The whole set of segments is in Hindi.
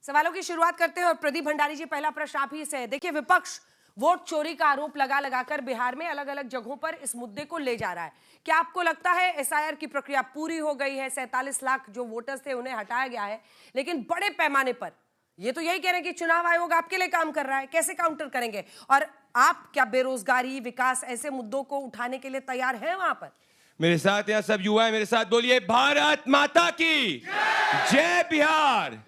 सवालों की शुरुआत करते हैं और प्रदीप भंडारी जी, पहला प्रश्न आप ही से है। देखिए, विपक्ष वोट चोरी का आरोप लगाकर बिहार में अलग अलग जगहों पर इस मुद्दे को ले जा रहा है। क्या आपको लगता है एसआईआर की प्रक्रिया पूरी हो गई है? 47 लाख जो वोटर्स थे उन्हें हटाया गया है, लेकिन बड़े पैमाने पर ये तो यही कह रहे हैं कि चुनाव आयोग आपके लिए काम कर रहा है, कैसे काउंटर करेंगे? और आप क्या बेरोजगारी, विकास, ऐसे मुद्दों को उठाने के लिए तैयार हैं वहां पर? मेरे साथ यहाँ सब युवा है, मेरे साथ बोलिए भारत माता की जय बिहार।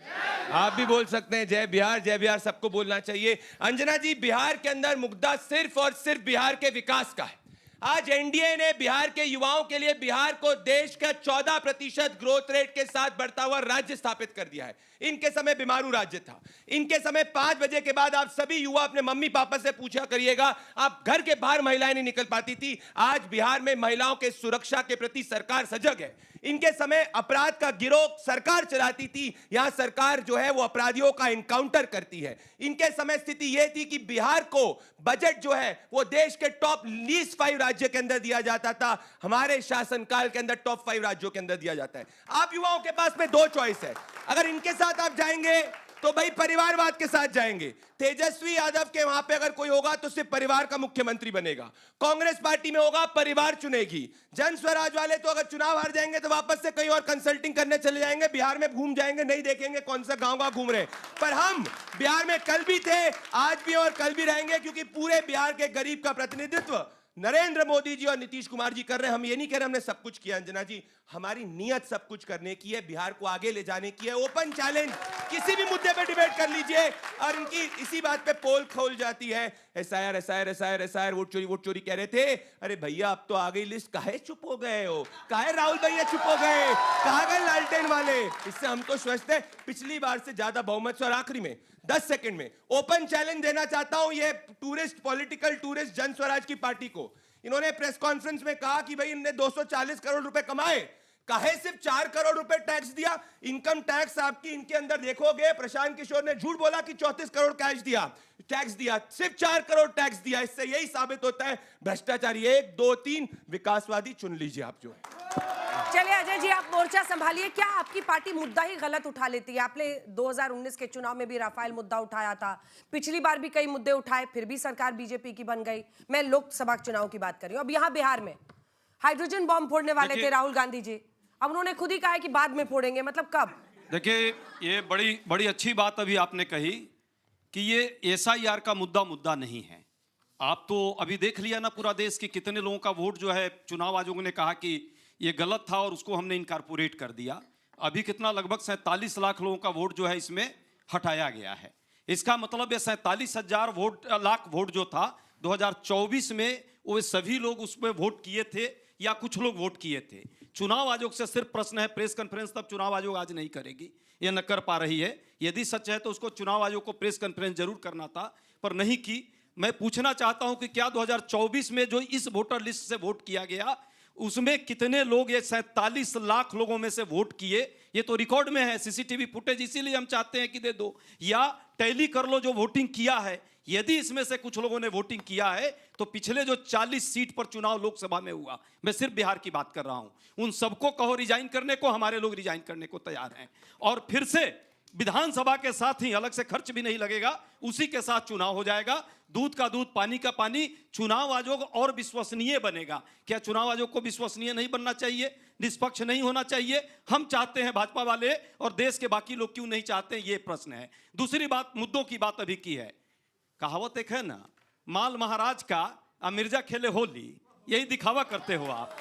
आप भी बोल सकते हैं जय बिहार, जय बिहार सबको बोलना चाहिए। अंजना जी, बिहार के अंदर मुद्दा सिर्फ और सिर्फ बिहार के विकास का है। आज एनडीए ने बिहार के युवाओं के लिए बिहार को देश का 14% ग्रोथ रेट के साथ बढ़ता हुआ राज्य स्थापित कर दिया है। इनके समय बीमारू राज्य था। इनके समय 5 बजे के बाद आप सभी युवा अपने मम्मी पापा से पूछा करिएगा, आप घर के बाहर महिलाएं नहीं निकल पाती थी। आज बिहार में महिलाओं के सुरक्षा के प्रति सरकार सजग है। इनके समय अपराध का गिरोह सरकार चलाती थी, यहां सरकार जो है वो अपराधियों का इनकाउंटर करती है। इनके समय स्थिति यह थी कि बिहार को बजट जो है वो देश के टॉप लीस्ट 5 राज्य के अंदर दिया जाता था। हमारे शासनकाल के अंदर टॉप 5 राज्यों के अंदर दिया जाता है। आप युवाओं के पास में 2 चॉइस है। अगर इनके साथ आप जाएंगे तो भाई परिवारवाद के साथ जाएंगे। तेजस्वी यादव के वहां पे अगर कोई होगा तो सिर्फ परिवार का मुख्यमंत्री बनेगा। कांग्रेस पार्टी में होगा, परिवार चुनेगी। जन स्वराज वाले तो अगर चुनाव हार जाएंगे तो वापस से कहीं और कंसल्टिंग करने चले जाएंगे, बिहार में घूम जाएंगे, नहीं देखेंगे कौन सा गांव घूम रहे। पर हम बिहार में कल भी थे, आज भी और कल भी रहेंगे, क्योंकि पूरे बिहार के गरीब का प्रतिनिधित्व नरेंद्र मोदी जी और नीतीश कुमार जी कर रहे हैं। हम ये नहीं कह रहे हमने सब कुछ किया अंजना जी, हमारी नीयत सब कुछ करने की है, बिहार को आगे ले जाने की है। ओपन चैलेंज, किसी भी मुद्दे पे डिबेट कर लीजिए और इनकी इसी बात पे पोल खोल जाती है। SIR SIR SIR SIR, vote चोरी कह रहे थे। अरे भैया, अब तो आ गई लिस्ट, काहे चुप हो गए हो? काहे राहुल भैया चुप हो गए? कहां गए लालटेन वाले? इससे हम तो स्वस्थ है, पिछली बार से ज्यादा बहुमत से। और आखिरी में 10 सेकंड में ओपन चैलेंज देना चाहता हूं ये पॉलिटिकल टूरिस्ट जन स्वराज की पार्टी को। इन्होंने प्रेस कॉन्फ्रेंस में कहा कि भाई इन्होंने 240 करोड़ रुपए कमाए, काहे सिर्फ 4 करोड़ रुपए टैक्स दिया? इनकम टैक्स आपकी इनके अंदर देखोगे, प्रशांत किशोर ने झूठ बोला कि 34 करोड़ कैश दिया, टैक्स दिया, सिर्फ 4 करोड़ टैक्स दिया। इससे यही साबित होता है भ्रष्टाचारी। 1 2 3 विकासवादी चुन लीजिए आप जो है। चलिए अजय जी, आप मोर्चा संभालिए। क्या आपकी पार्टी मुद्दा ही गलत उठा लेती है? आपने 2019 के चुनाव में भी राफेल मुद्दा उठाया था, पिछली बार भी कई मुद्दे उठाए, फिर भी सरकार बीजेपी की बन गई। मैं लोकसभा चुनाव की बात कर रही हूं। अब यहाँ बिहार में हाइड्रोजन बॉम्ब फोड़ने वाले थे राहुल गांधी जी, अब उन्होंने खुद ही कहा है कि बाद में फोड़ेंगे। मतलब कब? देखिए, ये बड़ी अच्छी बात अभी आपने कही कि ये एसआईआर का मुद्दा नहीं है। आप तो अभी देख लिया ना पूरा देश कि कितने लोगों का वोट जो है चुनाव आयोग ने कहा कि ये गलत था और उसको हमने इनकारपोरेट कर दिया। अभी कितना, लगभग 47 लाख लोगों का वोट जो है इसमें हटाया गया है। इसका मतलब ये 47,000 लाख वोट जो था 2024 में, वो सभी लोग उसमें वोट किए थे या कुछ लोग वोट किए थे? चुनाव आयोग से सिर्फ प्रश्न है, प्रेस कॉन्फ्रेंस तब चुनाव आयोग आज नहीं करेगी, ये न कर पा रही है। यदि सच है तो उसको चुनाव आयोग को प्रेस कॉन्फ्रेंस जरूर करना था, पर नहीं की। मैं पूछना चाहता हूं कि क्या 2024 में जो इस वोटर लिस्ट से वोट किया गया उसमें कितने लोग, ये 47 लाख लोगों में से वोट किए? ये तो रिकॉर्ड में है, सीसीटीवी फुटेज, इसीलिए हम चाहते हैं कि दे दो, या टैली कर लो जो वोटिंग किया है। यदि इसमें से कुछ लोगों ने वोटिंग किया है तो पिछले जो 40 सीट पर चुनाव लोकसभा में हुआ, मैं सिर्फ बिहार की बात कर रहा हूं, उन सबको कहो रिजाइन करने को, हमारे लोग रिजाइन करने को तैयार हैं। और फिर से विधानसभा के साथ ही, अलग से खर्च भी नहीं लगेगा, उसी के साथ चुनाव हो जाएगा। दूध का दूध, पानी का पानी। चुनाव आयोग और विश्वसनीय बनेगा। क्या चुनाव आयोग को विश्वसनीय नहीं बनना चाहिए, निष्पक्ष नहीं होना चाहिए? हम चाहते हैं भाजपा वाले, और देश के बाकी लोग क्यों नहीं चाहते, ये प्रश्न है। दूसरी बात, मुद्दों की बात अभी की है। कहावत एक है ना, माल महाराज का मिर्जा खेले होली, यही दिखावा करते हो आप।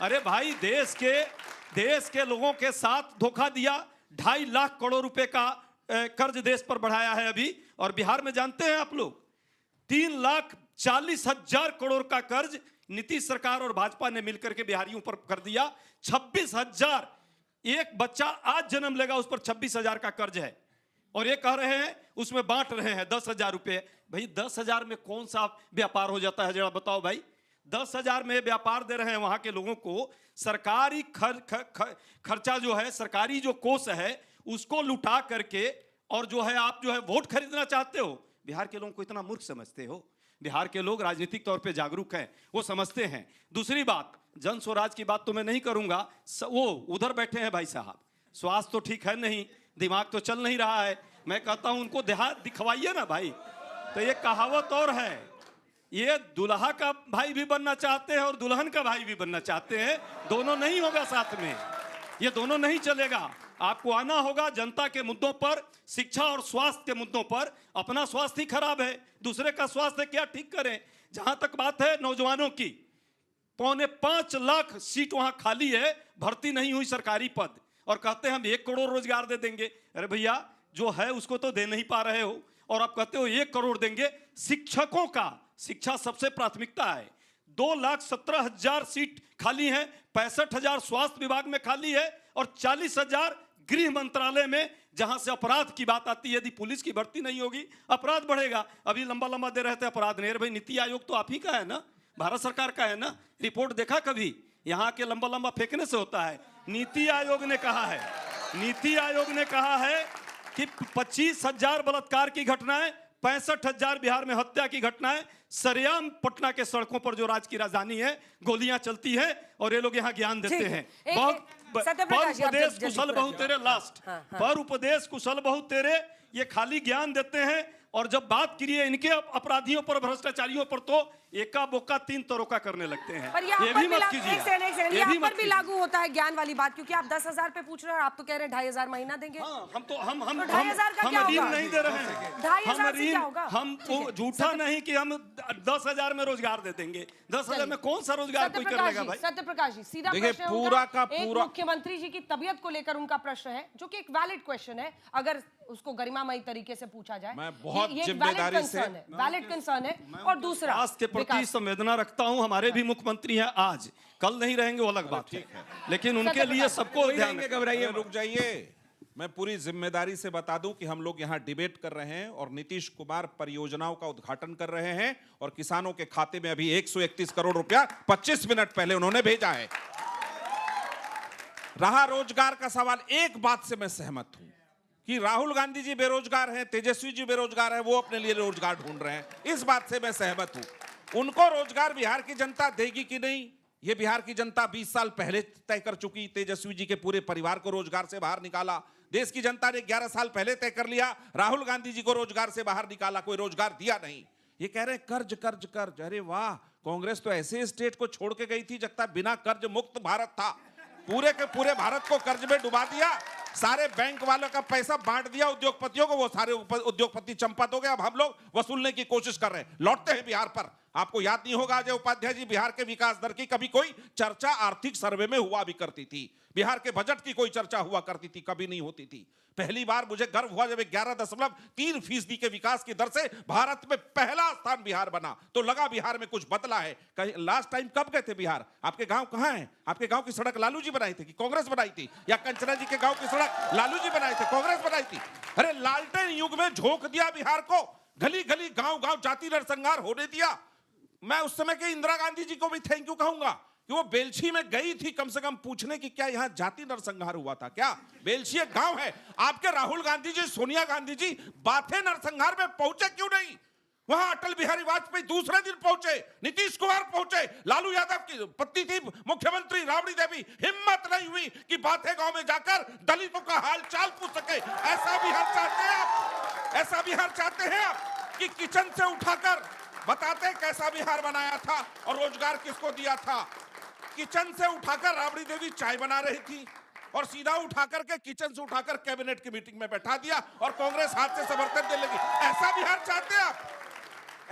अरे भाई, देश के लोगों के साथ धोखा दिया। 2.5 लाख करोड़ रुपए का कर्ज देश पर बढ़ाया है अभी। और बिहार में जानते हैं आप लोग, 3,40,000 करोड़ का कर्ज नीतीश सरकार और भाजपा ने मिलकर के बिहारियों पर कर दिया। 26,000, एक बच्चा आज जन्म लेगा उस पर 26,000 का कर्ज है, और ये कह रहे हैं उसमें बांट रहे हैं 10,000 रुपए। भाई 10,000 में कौन सा व्यापार हो जाता है, जरा बताओ भाई? 10,000 में व्यापार दे रहे हैं वहां के लोगों को। सरकारी खर्चा जो है, सरकारी जो कोष है, उसको लुटा करके, और जो है आप जो है वोट खरीदना चाहते हो। बिहार के लोगों को इतना मूर्ख समझते हो? बिहार के लोग राजनीतिक तौर पे जागरूक हैं, वो समझते हैं। दूसरी बात, जन स्वराज की बात तो मैं नहीं करूंगा, वो उधर बैठे हैं भाई साहब, स्वास्थ्य तो ठीक है नहीं, दिमाग तो चल नहीं रहा है। मैं कहता हूं उनको देहात दिखवाइए ना भाई। तो ये कहावत और है, ये दुल्हा का भाई भी बनना चाहते हैं और दुल्हन का भाई भी बनना चाहते हैं, दोनों नहीं होगा साथ में, ये दोनों नहीं चलेगा। आपको आना होगा जनता के मुद्दों पर, शिक्षा और स्वास्थ्य के मुद्दों पर। अपना स्वास्थ्य ही खराब है, दूसरे का स्वास्थ्य क्या ठीक करें। जहां तक बात है नौजवानों की, 5.25 लाख सीट वहां खाली है, भर्ती नहीं हुई सरकारी पद, और कहते हैं हम 1 करोड़ रोजगार दे देंगे। अरे भैया, जो है उसको तो दे नहीं पा रहे हो, और आप कहते हो 1 करोड़ देंगे। शिक्षकों का, शिक्षा सबसे प्राथमिकता है, 2,17,000 सीट खाली है, 65,000 स्वास्थ्य विभाग में खाली है, और 40,000 गृह मंत्रालय में, जहां से अपराध की बात आती है। यदि पुलिस की भर्ती नहीं होगी, अपराध बढ़ेगा। अभी लंबा लंबा दे रहे थे अपराध नहीं। भाई, नीति आयोग तो आप ही का है ना, भारत सरकार का है ना, रिपोर्ट देखा कभी? यहां के लंबा लंबा फेंकने से होता है। नीति आयोग ने कहा है, नीति आयोग ने कहा है कि 25,000 बलात्कार की घटनाएं, 65,000 बिहार में हत्या की घटनाएं, सरेआम पटना के सड़कों पर जो राज्य की राजधानी है गोलियां चलती है, और ये लोग यहाँ ज्ञान देते हैं। पर उपदेश कुशल बहु तेरे, लास्ट पर उपदेश कुशल बहु तेरे, ये खाली ज्ञान देते हैं। और जब बात करिए इनके अपराधियों पर, भ्रष्टाचारियों पर, तो एका बोका 3 तरोका करने लगते हैं। ये भी मत कीजिए, ये पर भी लागू होता है ज्ञान वाली बात, क्योंकि आप 10,000 पे पूछ रहे हैं, आप तो कह रहे हैं 2,500 महीना देंगे। हम तो 2,500 का क्या होगा? नहीं दे रहे हैं, 2,500 से क्या होगा? हम झूठा नहीं कि हम 10,000 में रोजगार दे देंगे। 10,000 में कौन सा रोजगार कोई कर लेगा भाई? सत्यप्रकाश जी, सीधा प्रश्न है पूरा का एक पूरा मुख्यमंत्री जी की तबीयत को लेकर उनका प्रश्न है, जो कि एक वैलिड क्वेश्चन है, अगर उसको गरिमामयी तरीके से पूछा जाए। मैं बहुत जिम्मेदारी से, वैलिड कंसर्न है। और दूसरा, स्वास्थ्य के प्रति संवेदना रखता हूं। हमारे भी मुख्यमंत्री हैं आज, कल नहीं रहेंगे वो अलग बात है, लेकिन उनके लिए सबको ध्यान में। घबराइए, रुक जाइए। मैं पूरी जिम्मेदारी से बता दूं कि हम लोग यहां डिबेट कर रहे हैं और नीतीश कुमार परियोजनाओं का उद्घाटन कर रहे हैं, और किसानों के खाते में अभी 131 करोड़ रुपया 25 मिनट पहले उन्होंने भेजा है। रहा रोजगार का सवाल, एक बात से मैं सहमत हूं कि राहुल गांधी जी बेरोजगार हैं, तेजस्वी जी बेरोजगार हैं, वो अपने लिए रोजगार ढूंढ रहे हैं। इस बात से मैं सहमत हूं। उनको रोजगार बिहार की जनता देगी कि नहीं, ये बिहार की जनता 20 साल पहले तय कर चुकी। तेजस्वी जी के पूरे परिवार को रोजगार से बाहर निकाला। देश की जनता ने 11 साल पहले तय कर लिया। राहुल गांधी जी को रोजगार से बाहर निकाला, कोई रोजगार दिया नहीं। ये कह रहे हैं कर्ज कर्ज कर्ज। अरे वाह, कांग्रेस तो ऐसे स्टेट को छोड़ के गई थी जगता बिना कर्ज मुक्त भारत था। पूरे के पूरे भारत को कर्ज में डुबा दिया, सारे बैंक वालों का पैसा बांट दिया उद्योगपतियों को, वो सारे उद्योगपति चंपत हो गए। अब हम लोग वसूलने की कोशिश कर रहे हैं। लौटते हैं बिहार पर। आपको याद नहीं होगा अजय उपाध्याय जी, बिहार के विकास दर की कभी कोई चर्चा आर्थिक सर्वे में हुआ भी करती थी। बिहार के बजट की कोई चर्चा हुआ करती थी, कभी नहीं होती थी। पहली बार मुझे गर्व हुआ जब 11.3% के विकास की दर से भारत में पहला स्थान बिहार बना, तो लगा बिहार में कुछ बदला है। लास्ट टाइम कब गए थे बिहार? आपके गांव कहां है? आपके गांव की सड़क लालू जी बनाई थी कि कांग्रेस बनाई थी? या कंचना जी के गांव की सड़क लालू जी बनाई थी, कांग्रेस बनाई थी? अरे लालटेन युग में झोंक दिया बिहार को, गली गली गांव गांव जाति नरसंहार होने दिया। मैं उस समय के इंदिरा गांधी जी को भी थैंक यू कहूंगा कि वो बेलछी में गई थी कम से कम पूछने की क्या यहां जाति नरसंहार हुआ था क्या। बेलछी एक गांव है। आपके राहुल गांधी जी, सोनिया गांधी जी बाथे नरसंहार में पहुंचे क्यों नहीं? वहां अटल बिहारी वाजपेयी दूसरे दिन पहुंचे, नीतीश कुमार पहुंचे, लालू यादव की पत्नी थी मुख्यमंत्री राबड़ी देवी, हिम्मत नहीं हुई कि बाथे गांव में जाकर दलितों का हाल चाल पूछ सके। ऐसा बिहार चाहते हैं आप? ऐसा बिहार चाहते हैं आप कि किचन से उठाकर बताते कैसा बिहार बनाया था और रोजगार किसको दिया था? किचन से उठाकर राबड़ी देवी चाय बना रही थी और सीधा उठाकर के किचन से उठाकर कैबिनेट की मीटिंग में बैठा दिया और कांग्रेस हाथ से समर्थन देने लगी। ऐसा बिहार चाहते हैं आप?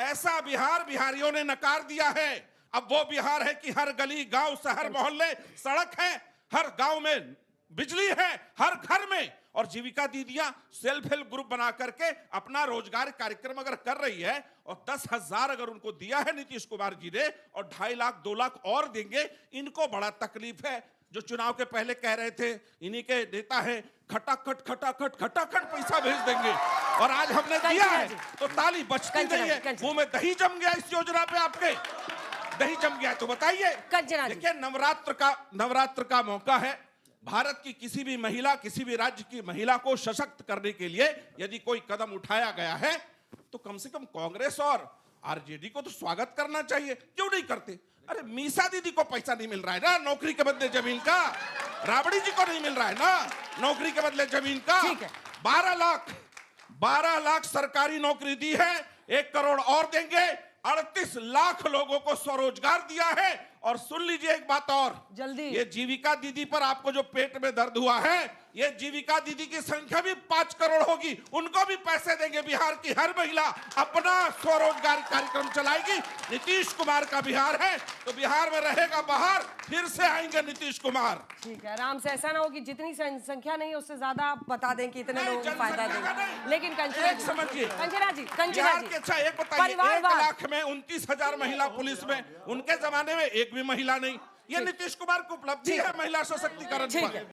ऐसा बिहार बिहारियों ने नकार दिया है। अब वो बिहार है कि हर गली गांव शहर मोहल्ले सड़क है, हर गांव में बिजली है, हर घर में, और जीविका दीदियां सेल्फ हेल्प ग्रुप बना करके अपना रोजगार कार्यक्रम अगर कर रही है और 10,000 अगर उनको दिया है नीतीश कुमार जी ने और 2.5 लाख 2 लाख और देंगे, इनको बड़ा तकलीफ है। जो चुनाव के पहले कह रहे थे इन्हीं के नेता है खटाखट खटाखट खटाखट पैसा भेज देंगे, और आज हमने दिया है तो ताली बचती नहीं है। मुंह में दही जम गया इस योजना पे, आपके दही जम गया। तो बताइए, देखिए नवरात्र का मौका है। भारत की किसी भी महिला, किसी भी राज्य की महिला को सशक्त करने के लिए यदि कोई कदम उठाया गया है तो कम से कम कांग्रेस और आरजेडी को तो स्वागत करना चाहिए। क्यों नहीं करते? अरे मीसा दीदी को पैसा नहीं मिल रहा है ना नौकरी के बदले जमीन का, राबड़ी जी को नहीं मिल रहा है ना नौकरी के बदले जमीन का। 12 लाख 12 लाख सरकारी नौकरी दी है, 1 करोड़ और देंगे, 38 लाख लोगों को स्वरोजगार दिया है। और सुन लीजिए एक बात और, जल्दी। ये जीविका दीदी पर आपको जो पेट में दर्द हुआ है, ये जीविका दीदी की संख्या भी 5 करोड़ होगी, उनको भी पैसे देंगे। बिहार की हर महिला अपना स्वरोजगार कार्यक्रम चलाएगी। नीतीश कुमार का बिहार है तो बिहार में रहेगा बाहर, फिर से आएंगे नीतीश कुमार। ठीक है, आराम से, ऐसा ना हो कि जितनी संख्या नहीं उससे ज्यादा आप बता दें कि इतने नहीं, लोगों को फायदा जनसंख्या का देंगे। नहीं। लेकिन कंचना एक समझिए, कंचना जी बिहार के, अच्छा एक बताइए, 1 परिवारवाद। लाख में 29,000 महिला पुलिस में, उनके जमाने में एक भी महिला नहीं। ये नीतीश कुमार की उपलब्धि है महिला सशक्तिकरण ठीक पर। है।